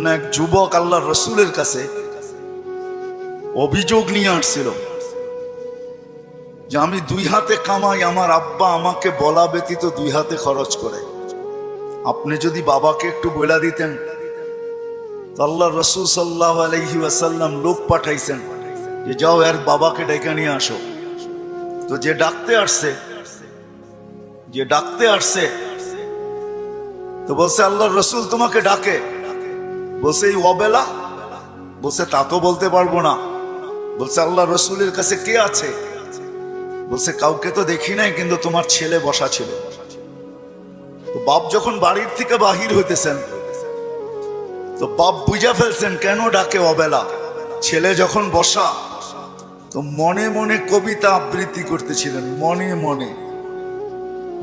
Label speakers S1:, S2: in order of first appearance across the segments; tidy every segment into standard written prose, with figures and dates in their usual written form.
S1: না এক যুবক আল্লাহর রসুলের কাছে অভিযোগ নিয়ে আসছিল যে আমি দুই হাতে কামাই, আমার আব্বা আমাকে বলা ব্যতীত দুই হাতে খরচ করে। আপনি যদি বাবাকে একটু বলে দিতেন। আল্লাহর রসুল সাল্লাল্লাহু আলাইহি ওয়াসাল্লাম লোক পাঠাইছেন যে যাও এর বাবাকে ডেকে নিয়ে আসো। তো যে ডাকতে আসছে তো বলছে আল্লাহর রসুল তোমাকে ডাকে। বলছে এই অবেলা? বলছে তা তো বলতে পারবো না। বলছে আল্লাহ রসুলের কাছে কে আছে? বলছে কাউকে তো দেখি নাই, কিন্তু তোমার ছেলে বসা ছিল। তো বাপ যখন বাড়ির থেকে বাহির হইতেছেন তো বাপ বুঝা ফেলছেন কেন ডাকে অবেলা। ছেলে যখন বসা তো মনে মনে কবিতা আবৃত্তি করতেছিলেন, মনে মনে।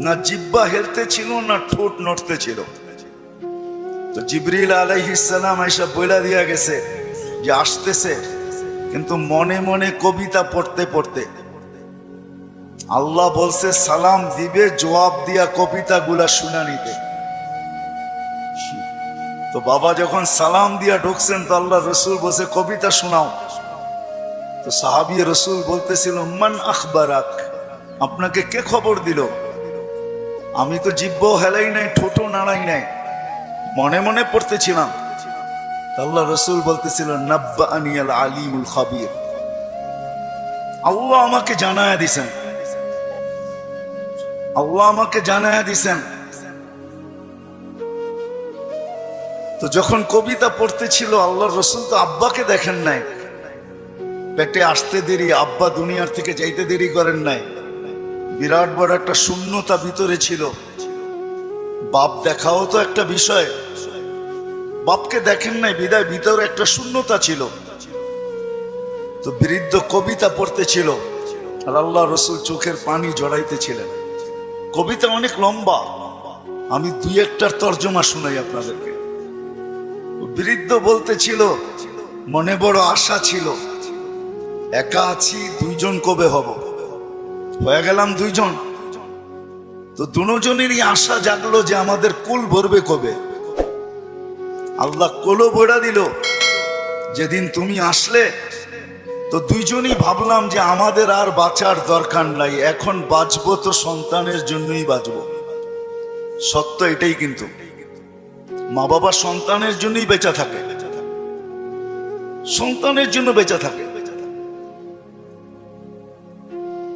S1: না জিহ্বা হেলতে ছিল না ঠোঁট নড়তে ছিল। তো জিবরিল আলাইহিস সালাম আয়েশা বইলা দিয়া গেছে যে আসতেছে, কিন্তু মনে মনে কবিতা পড়তে পড়তে আল্লাহ বলছে সালাম দিবে, জবাব দিয়া কবিতা গুলা শুনা নিতে। তো বাবা যখন সালাম দিয়া ঢুকছেন তো আল্লাহ রসুল বলছে কবিতা শোনাও। তো সাহাবী রসুল বলতেছিল মান আখবারাক, আপনাকে কে খবর দিল? আমি তো জিহ্বাও হেলাই নাই, ঠোঁটও নাড়াই নাই, মনে মনে পড়তেছিলাম। আল্লাহ রসুল বলতেছিল নাব্বাআনি আল আলিমুল খাবীর, আল্লাহ আমাকে জানায়া দিছেন, আল্লাহ আমাকে জানায়া দিছেন। তো যখন কবিতা পড়তেছিল আল্লাহর রসুল তো আব্বাকে দেখেন নাই, পেটে আসতে দেরি, আব্বা দুনিয়ার থেকে যাইতে দেরি করেন নাই। বিরাট বড় একটা শূন্যতা ভিতরে ছিল। বাপ দেখাও তো একটা বিষয়, বাপকে দেখেন নাই বিদায় ভিতরে একটা শূন্যতা ছিল। তো বৃদ্ধ কবিতা পড়তেছিল আর আল্লাহ রসুল চোখের পানি জড়াইতেছিলেন। কবিতা অনেক লম্বা, আমি দুই একটার তর্জমা শুনাই আপনাদেরকে। বৃদ্ধ বলতেছিল মনে বড় আশা ছিল, একা আছি, দুইজন কবে হব? হয়ে গেলাম দুইজন। তো দুজনেরই আশা জাগলো যে আমাদের কুল ভরবে কবে। আল্লাহ কোলো বইড়া দিল যেদিন তুমি আসলে। তো দুইজনই ভাবলাম যে আমাদের আর বাঁচার দরকার নাই, এখন বাঁচবো তো সন্তানের জন্যই বাঁচবো। সত্য এটাই, কিন্তু মা বাবা সন্তানের জন্যই বেঁচে থাকে, সন্তানের জন্য বেঁচে থাকে।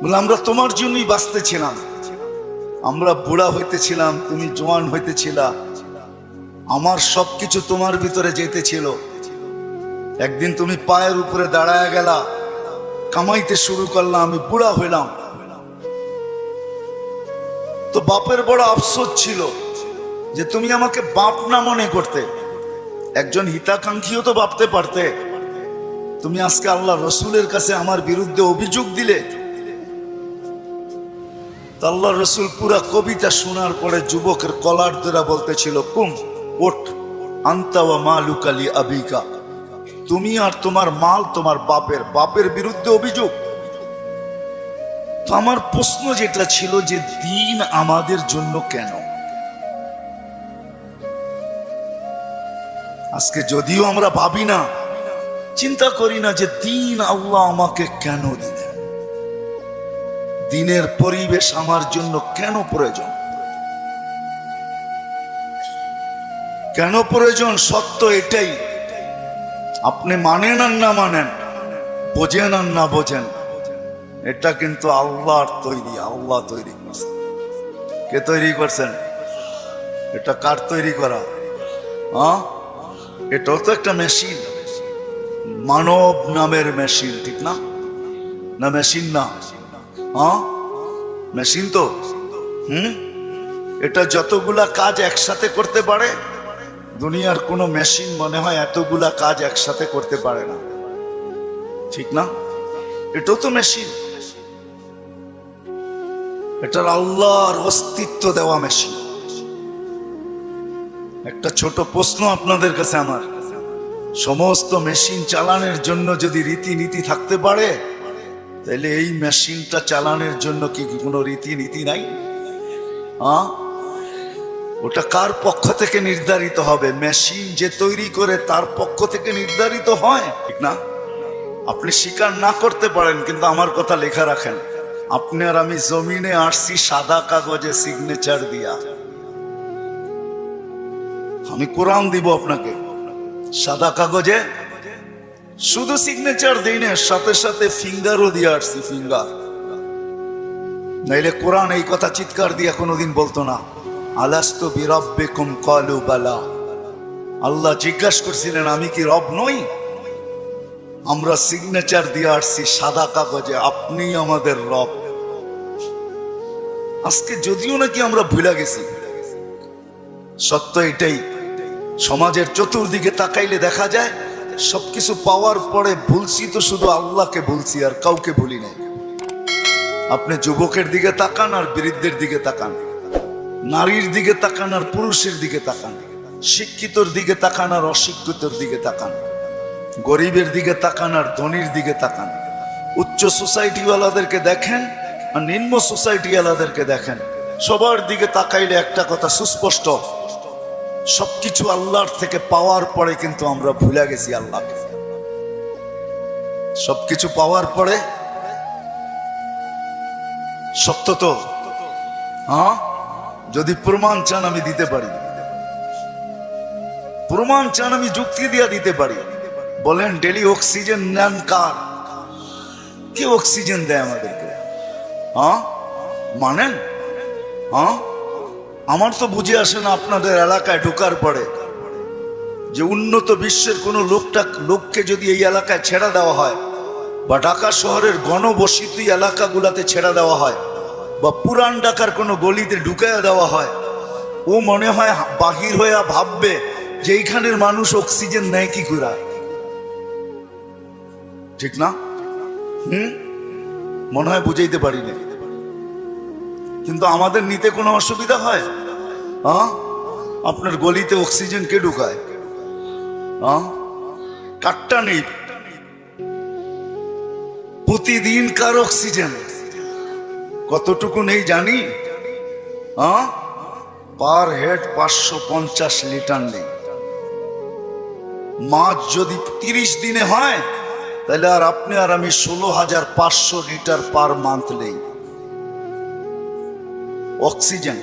S1: বলে আমরা তোমার জন্যই বাঁচতেছিলাম, আমরা বুড়া হইতেছিলাম, তুমি জোয়ান হইতেছিলা, আমার সবকিছু তোমার ভিতরে যেতেছিল। একদিন তুমি পায়ের উপরে দাঁড়ায় গেলা, কামাইতে শুরু করলাম, আমি বুড়া হইলাম। তো বাপের বড় আফসোস ছিল যে তুমি আমাকে বাপ না মনে করতে, একজন হিতাকাঙ্ক্ষীও তো ভাবতে পারতে। তুমি আজকে আল্লাহ রসুলের কাছে আমার বিরুদ্ধে অভিযোগ দিলে। আল্লাহ রসুল পুরা কবিতা শোনার পরে যুবকের কলার ধরা বলতেছিল কুম ওঠ, আনতা ওয়া মালুকা লি আবিকা, তুমি আর তোমার মাল তোমার বাপের, বাপের বিরুদ্ধে অভিযোগ। তো আমার প্রশ্ন যেটা ছিল যে দিন আমাদের জন্য কেন? আজকে যদিও আমরা ভাবি না, চিন্তা করি না যে দিন আল্লাহ আমাকে কেন দিলেন, দিনের পরিবেশ আমার জন্য কেন প্রয়োজন, কেন প্রয়োজন? সত্য এটাই, আপনি মানেন আর না মানেন, বোঝেন আর না বোঝেন, এটা কিন্তু আল্লাহর তৈরি, আল্লাহ তৈরি করছেন। কে তৈরি করছেন? এটা কার তৈরি করা? এটাও তো একটা মেশিন, মানব নামের মেশিন, ঠিক না? না মেশিন না? মেশিন তো। এটা যতগুলা কাজ একসাথে করতে পারে, দুনিয়ার কোনো মেশিন মনে হয় এতগুলা কাজ একসাথে করতে পারে না, ঠিক না? এটাও তো মেশিন, এটার আল্লাহর অস্তিত্ব দেওয়া মেশিন। একটা ছোট প্রশ্ন আপনাদের কাছে আমার, সমস্ত মেশিন চালানোর জন্য যদি রীতিনীতি থাকতে পারে, তাহলে এই মেশিনটা চালানোর জন্য কি কোনো রীতিনীতি নাই? ওটা কার পক্ষ থেকে নির্ধারিত হবে? মেশিন যে তৈরি করে তার পক্ষ থেকে নির্ধারিত হয়, ঠিক না? আপনি স্বীকার না করতে পারেন, কিন্তু আমার কথা লেখা রাখেন, আপনি আর আমি জমিনে আসছি সাদা কাগজে সিগনেচার দিয়া। আমি কোরআন দিব আপনাকে, সাদা কাগজে শুধু সিগনেচার দিই না, সাথে সাথে ফিঙ্গারও দিয়ে আসছি, ফিঙ্গার। নাইলে কোরআন এই কথা চিৎকার দিয়ে কোনোদিন বলতো না, আলাস্তু বিরাব্বিকুম ক্বালু বালা। আল্লাহ জিজ্ঞাসা করছিলেন আমি কি রব নই? আমরা সিগনেচার দিয়ে আসছি সাদা কাগজে, আপনি আমাদের রব। আজকে যদিও নাকি আমরা ভুলে গেছি, সত্য এটাই, সমাজের চতুর্দিকে তাকাইলে দেখা যায় সবকিছু পাওয়ার পরে ভুলছি তো শুধু আল্লাহকে ভুলছি, আর কাউকে ভুলি নাই। আপনি যুবকের দিকে তাকান আর বৃদ্ধের দিকে তাকান, নারীর দিকে তাকান আর পুরুষের দিকে তাকান, শিক্ষিতর দিকে তাকান আর অশিক্ষিতর দিকে তাকান, গরিবের দিকে তাকান আর ধনীর দিকে তাকান, উচ্চ সোসাইটিওয়ালাদেরকে দেখেন আর নিম্ন সোসাইটিওয়ালাদেরকে দেখেন। সবার দিকে তাকাইলে একটা কথা সুস্পষ্ট, সবকিছু আল্লাহর থেকে পাওয়ার পরে কিন্তু আমরা ভুলে গেছি আল্লাহকে। সবকিছু পাওয়ার পরে, সত্য তো? হ্যাঁ, যদি প্রমাণ চান আমি দিতে পারি, প্রমাণ চান আমি যুক্তি দিয়ে দিতে পারি। বলেন ডেলি অক্সিজেন নেন কার? কে অক্সিজেন দেয় আমাদেরকে? হ্যাঁ মানেন? হ্যাঁ, আমার তো বুঝে আসে না আপনাদের এলাকায় ঢোকার পরে যে উন্নত বিশ্বের কোনো লোককে যদি এই এলাকায় ছেড়ে দেওয়া হয়, বা ঢাকা শহরের ঘনবসতি এলাকাগুলাতে ছেড়ে দেওয়া হয়, বা পুরান ঢাকার কোনো গলিতে ঢুকাইয়া দেওয়া হয়, ও মনে হয় বাহির হইয়া ভাববে যে এইখানের মানুষ অক্সিজেন নেয় কি করে, ঠিক না? মনে হয় বুঝাইতে পারি না, কিন্তু আমাদের নিতে কোনো অসুবিধা হয়? হ্যাঁ, আপনার গলিতে অক্সিজেন কে ঢুকায়? হ্যাঁ, কাটটা নেই, প্রতিদিন কার অক্সিজেন কতটুকু নেই জানি? হ্যাঁ, পার হেড 550 লিটার নেই। মাছ যদি 30 দিনে হয়, তাহলে আর আপনি আর আমি 16,500 লিটার পার মান্থ নেই অক্সিজেন।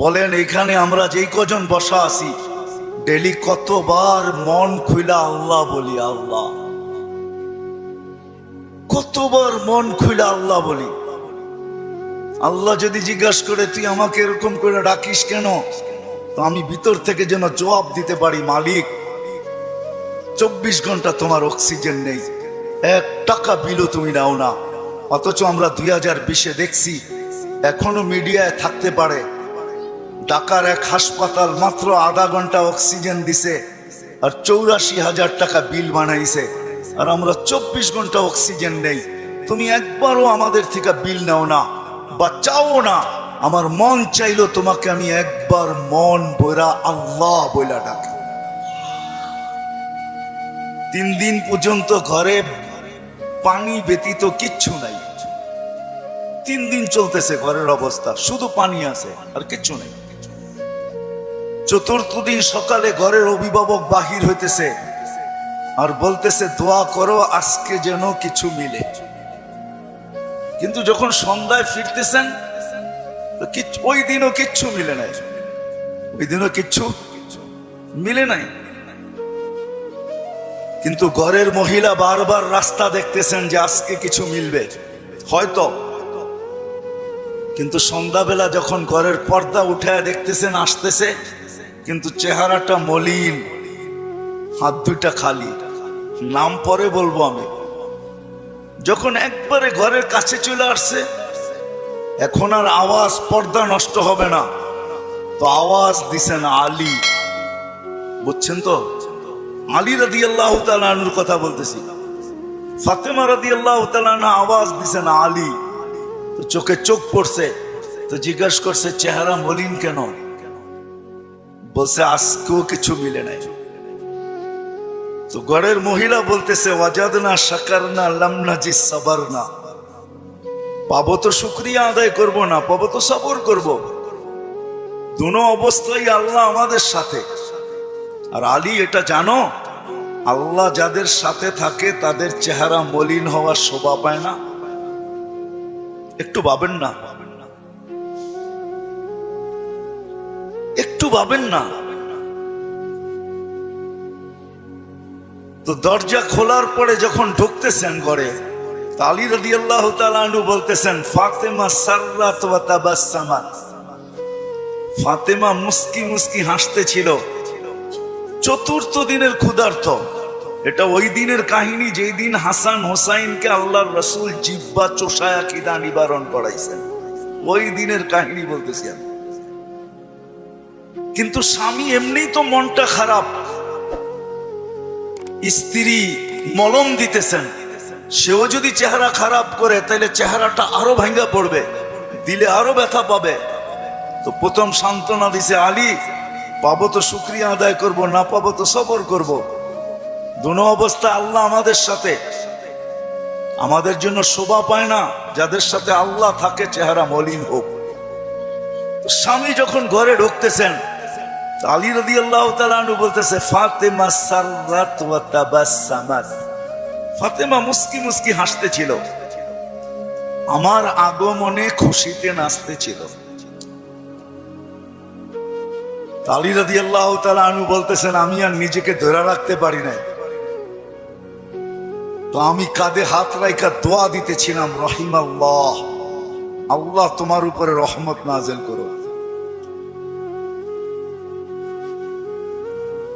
S1: বলেন এখানে আমরা যেই কজন বসা আছি, ডেলি কতবার মন খুইলা আল্লাহ বলি? আল্লাহ, কতবার মন খুইলা আল্লাহ বলি? আল্লাহ যদি জিজ্ঞাসা করে তুই আমাকে এরকম করে ডাকিস কেন, তো আমি ভিতর থেকে যেন জবাব দিতে পারি, মালিক 24 ঘন্টা তোমার অক্সিজেন নেই, 1 টাকা বিলও তুমি নাও না। অথচ আমরা 2020-এ দেখছি এখনো মিডিয়ায় থাকতে পারে ঢাকার এক হাসপাতাল মাত্র আধা ঘন্টা অক্সিজেন দিছে আর 84,000 টাকা বিল বানাইছে, আর আমরা 24 ঘন্টা অক্সিজেন নেই। তুমি একবারও আমাদের থেকে বিল নাও না বা চাও না। আমার মন চাইলো তোমাকে আমি একবার মন বইরা আল্লাহ বইলা ডাকি। 3 দিন পর্যন্ত ঘরে পানি ব্যতীত কিচ্ছু নাই। 3 দিন চলতেছে ঘরের অবস্থা, শুধু পানি আছে আর কিচ্ছু নেই। 4র্থ দিন সকালে ঘরের অভিভাবক বাহির হইতেছে আর বলতেছে দোয়া করো আজকে যেন কিছু মিলে। কিন্তু যখন সন্ধ্যায় ফিরতেছেন ওই দিনও কিচ্ছু মিলে নাই, ওই দিনও কিচ্ছু মিলে নাই। কিন্তু ঘরের মহিলা বারবার রাস্তা দেখতেছেন যে আজকে কিছু মিলবে হয়তো, কিন্তু সন্ধ্যাবেলা যখন ঘরের পর্দা উঠায় দেখতেছেন আসতেছে, কিন্তু চেহারাটা মলিন, হাত দুইটা খালি। নাম পরে বলবো আমি। যখন একবারে ঘরের কাছে চলে আসছে, এখন আর আওয়াজ, পর্দা নষ্ট হবে না, তো আওয়াজ দিছেন আলী। বুঝছেন তো? আলী রাদিয়াল্লাহু তাআলা আনহুর কথা বলতেছি। ফাতেমা রাদিয়াল্লাহু তাআলা আনহা আওয়াজ দিছেন আলী। তো চোখে চোখ পড়ছে, তো জিজ্ঞাসা করছে চেহারা মলিন কেন? বলছে আজকেও কিছু মিলে নাই। তো ঘরের মহিলা বলতেছে ওয়াজাদনা শাকারনা লাম নাজি সাবারনা। পাবো তো শুকরিয়া আদায় করব না, পাবো তো সবর করব। দুনো অবস্থায় আল্লাহ আমাদের সাথে। আর আলী এটা জানো, আল্লাহ যাদের সাথে থাকে তাদের চেহারা মলিন হওয়ার শোভা পায় না। একটু ভাবেন না, একটু ভাবেন না। তো দরজা খোলার পরে যখন ঢুকতেছেন ঘরে, আলী রাদিয়াল্লাহু তাআলা আনহু বলতেছেন, ফাতেমা সাররাত ওয়া তাবাসসামাত। ফাতেমা মুস্কি মুস্কি হাসতেছিল। চতুর্থ দিনের ক্ষুধার্ত। এটা ওই দিনের কাহিনী যেই দিন হাসান হোসাইনকে আল্লাহর রাসূল জিহ্বা চোষায়া খিদা নিবারণ করাইছেন। ওই দিনের কাহিনী বলতেছি আমি। কিন্তু স্বামী এমনি তো মনটা খারাপ, স্ত্রী মলম দিতেছেন, সেও যদি চেহারা খারাপ করে তাহলে চেহারাটা আরো ভাঙ্গা পড়বে, দিলে আরো ব্যথা পাবে। তো প্রথম সান্ত্বনা দিছে, আলী পাবো তো শুকরিয়া আদায় করব, না পাবো তো সবর করব। দুনো অবস্থা আল্লাহ আমাদের সাথে। আমাদের জন্য শোভা পায় না যাদের সাথে আল্লাহ থাকে চেহারা মলিন হোক। স্বামী যখন ঘরে ঢুকতেছেন, আলী রাদিয়াল্লাহু তাআলা আনহু বলতেছে, ফাতেমা সাররাত ওয়া তাবাসসামাত। ফাতেমা মুস্কি মুস্কি হাসতেছিল, আমার আগমনে খুশিতে নাচতেছিল। আলী রাদিয়াল্লাহু তাআলা আনহু বলতেছেন, আমি আর নিজেকে ধরে রাখতে পারি নাই। তো আমি কাঁধে হাত রাইখা দোয়া দিতেছিলাম, রহিমাল্লাহ, আল্লাহ তোমার উপরে রহমত নাযিল করো।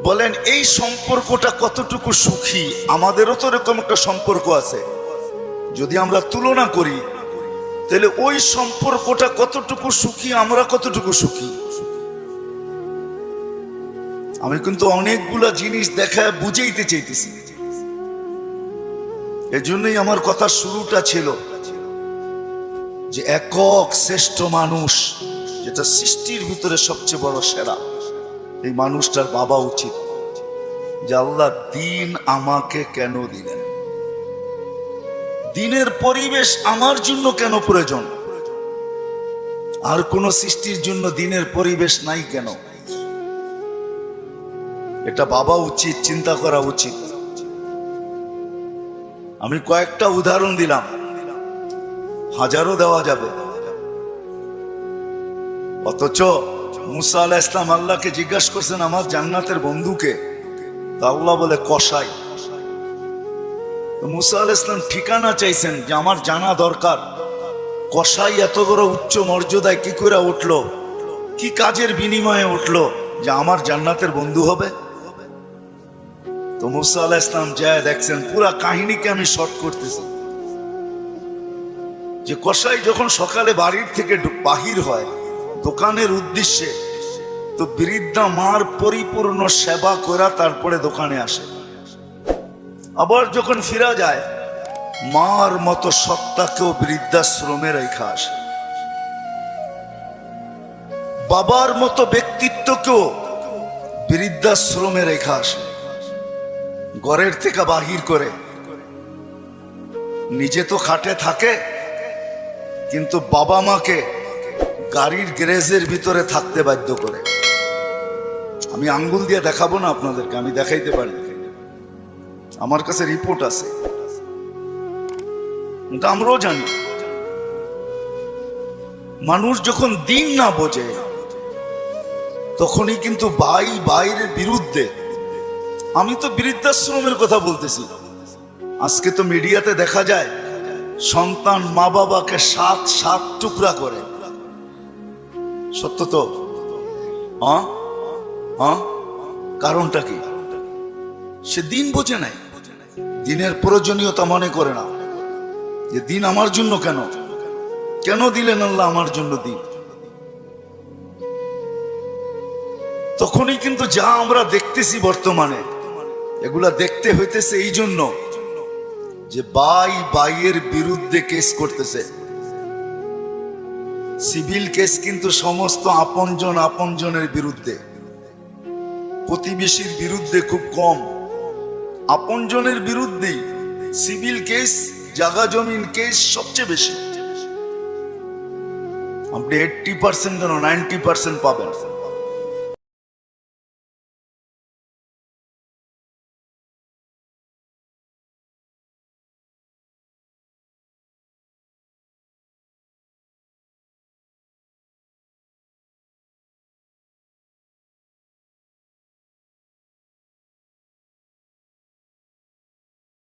S1: বলেন এই সম্পর্কটা কতটুকু সুখী? আমাদেরও তো এরকম একটা সম্পর্ক আছে। যদি আমরা তুলনা করি তাহলে ওই সম্পর্কটা কতটুকু সুখী, আমরা কতটুকু সুখী। আমি কিন্তু অনেকগুলা জিনিস দেখায় বুঝাইতে চাইতেছি। এজন্যই আমার কথা শুরুটা ছিল যে একক শ্রেষ্ঠ মানুষ, যেটা সৃষ্টির ভিতরে সবচেয়ে বড় সেরা, এই মানুষটার ভাবা উচিত যে আল্লাহ দিন আমাকে কেন দিলেন, দিনের পরিবেশ আমার জন্য কেন প্রয়োজন, আর কোন সৃষ্টির জন্য দিনের পরিবেশ নাই কেন। এটা ভাবা উচিত, চিন্তা করা উচিত। আমি কয়েকটা উদাহরণ দিলাম, হাজারো দেওয়া যাবে। অথচ মুসা আলাইহিস সালাম আল্লাহকে জিজ্ঞাসা করছেন, আমার জান্নাতের বন্ধুকে? তা আল্লাহ বলে কসাই। মুসা আলাইহিস সালাম ঠিকানা চাইছেন যে আমার জানা দরকার, কসাই এত বড় উচ্চ মর্যাদায় কি করে উঠলো, কি কাজের বিনিময়ে উঠলো যে আমার জান্নাতের বন্ধু হবে। তো মুসা আলাইহিস সালাম যায় দেখছেন, পুরা কাহিনীকে আমি শর্ট করতেছি, যে কসাই যখন সকালে বাড়ির থেকে বাহির হয় দোকানের উদ্দেশ্যে, তো বৃদ্ধা মার পরিপূর্ণ সেবা করা তারপরে দোকানে আসে। আবার যখন ফিরা যায়, মার মতো সত্তাকেও বৃদ্ধাশ্রমে রেখা আসে। বাবার মতো ব্যক্তিত্বকেও বৃদ্ধাশ্রমে রেখা আসে। ঘরের থেকে বাহির করে, নিজে তো খাটে থাকে, কিন্তু বাবা মাকে গাড়ির গ্যারেজের ভিতরে থাকতে বাধ্য করে। আমি আঙ্গুল দিয়ে দেখাবো না আপনাদেরকে, আমি দেখাইতে পারি, আমার কাছে রিপোর্ট আছে। কিন্তু আমরাও জানি, মানুষ যখন দিন না বোঝে তখনই কিন্তু ভাই ভাইয়ের বিরুদ্ধে। আমি তো বৃদ্ধাশ্রমের কথা বলতেছি। আজকে তো মিডিয়াতে দেখা যায় সন্তান মা বাবাকে সাত সাত টুকরা করে। সত্য তো? কারণটা কি? সে দিন বোঝে নাই, দিনের প্রয়োজনীয়তা মনে করে না, যে দিন আমার জন্য কেন, কেন দিলেন আল্লাহ আমার জন্য দিন। তখনই কিন্তু যা আমরা দেখতেছি বর্তমানে, এগুলা দেখতে হইতেছে এই জন্য যে ভাই ভাইয়ের বিরুদ্ধে কেস করতেছে। সিভিল কেস কিন্তু সমস্ত আপনজন আপনজনের বিরুদ্ধে, প্রতিবেশীর বিরুদ্ধে খুব কম, আপনজনের বিরুদ্ধেই সিভিল কেস, জায়গা জমিন কেস সবচেয়ে বেশি। আপনি 80% কেন 90% পাবেন।